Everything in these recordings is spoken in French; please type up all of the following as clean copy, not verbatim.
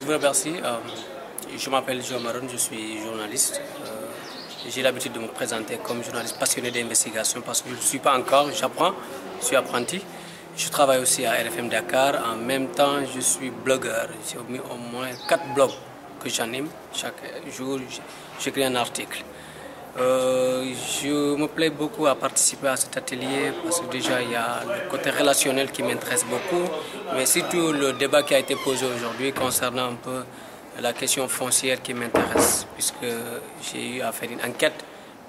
Je vous remercie. Je m'appelle Joe Maron, je suis journaliste. J'ai l'habitude de me présenter comme journaliste passionné d'investigation parce que je ne le suis pas encore, j'apprends, je suis apprenti. Je travaille aussi à RFM Dakar. En même temps, je suis blogueur. J'ai au moins 4 blogs que j'anime. Chaque jour, j'écris un article. Je me plais beaucoup à participer à cet atelier parce que déjà il y a le côté relationnel qui m'intéresse beaucoup, mais surtout le débat qui a été posé aujourd'hui concernant un peu la question foncière qui m'intéresse, puisque j'ai eu à faire une enquête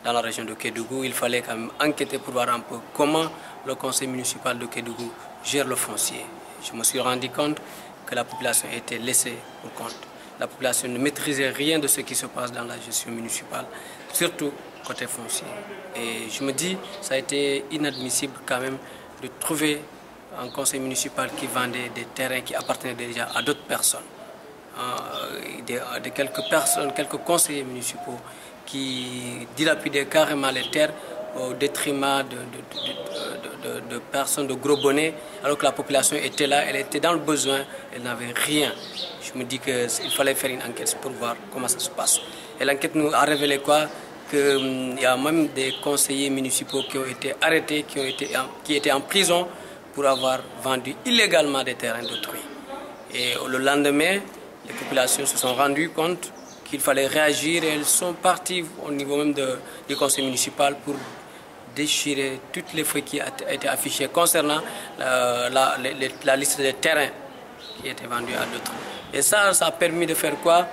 dans la région de Kédougou. Il fallait quand même enquêter pour voir un peu comment le conseil municipal de Kédougou gère le foncier. Je me suis rendu compte que la population était laissée pour compte. La population ne maîtrisait rien de ce qui se passe dans la gestion municipale, surtout côté foncier. Et je me dis, ça a été inadmissible quand même de trouver un conseil municipal qui vendait des terrains qui appartenaient déjà à d'autres personnes. De quelques personnes, quelques conseillers municipaux qui dilapidaient carrément les terres au détriment de personnes de gros bonnets, alors que la population était là, elle était dans le besoin, elle n'avait rien. Je me dis qu'il fallait faire une enquête pour voir comment ça se passe. Et l'enquête nous a révélé quoi? Qu'il y a même des conseillers municipaux qui ont été arrêtés, qui étaient en prison pour avoir vendu illégalement des terrains d'autrui. Et le lendemain, les populations se sont rendues compte qu'il fallait réagir et elles sont parties au niveau même du conseil municipal pour déchirer toutes les feuilles qui étaient affichées concernant la liste des terrains qui étaient vendus à d'autres. Et ça a permis de faire quoi?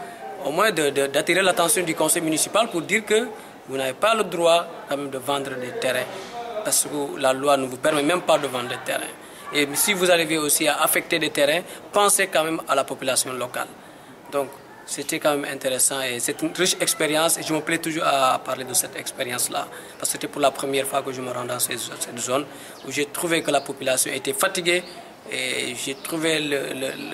Au moins d'attirer l'attention du conseil municipal pour dire que vous n'avez pas le droit quand même de vendre des terrains parce que la loi ne vous permet même pas de vendre des terrains. Et si vous arrivez aussi à affecter des terrains, pensez quand même à la population locale. Donc c'était quand même intéressant et c'est une riche expérience et je me plais toujours à parler de cette expérience-là parce que c'était pour la première fois que je me rends dans cette zone où j'ai trouvé que la population était fatiguée et j'ai trouvé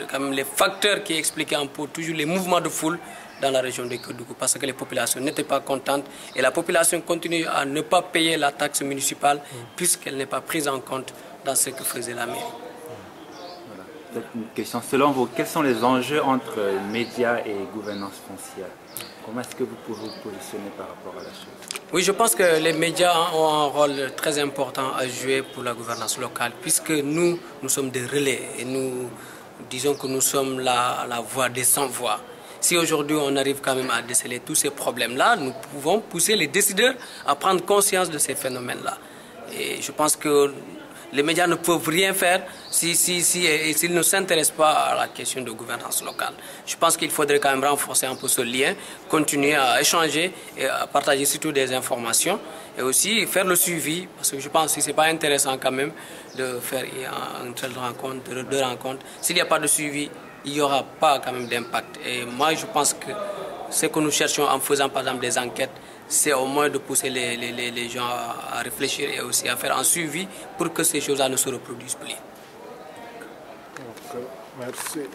quand même les facteurs qui expliquaient un peu toujours les mouvements de foule dans la région de Kédougou parce que les populations n'étaient pas contentes et la population continue à ne pas payer la taxe municipale puisqu'elle n'est pas prise en compte dans ce que faisait la mairie. Voilà. Une question. Selon vous, quels sont les enjeux entre médias et gouvernance foncière? Comment est-ce que vous pouvez vous positionner par rapport à la chose? Oui, je pense que les médias ont un rôle très important à jouer pour la gouvernance locale puisque nous sommes des relais et nous disons que nous sommes la voix des sans-voix. Si aujourd'hui on arrive quand même à déceler tous ces problèmes-là, nous pouvons pousser les décideurs à prendre conscience de ces phénomènes-là. Et je pense que les médias ne peuvent rien faire s'ils ne s'intéressent pas à la question de gouvernance locale. Je pense qu'il faudrait quand même renforcer un peu ce lien, continuer à échanger et à partager surtout des informations et aussi faire le suivi parce que je pense que ce n'est pas intéressant quand même de faire une telle rencontre, deux rencontres. S'il n'y a pas de suivi, il n'y aura pas quand même d'impact. Et moi je pense que ce que nous cherchons en faisant par exemple des enquêtes, c'est au moins de pousser les gens à réfléchir et aussi à faire un suivi pour que ces choses-là ne se reproduisent plus. Merci.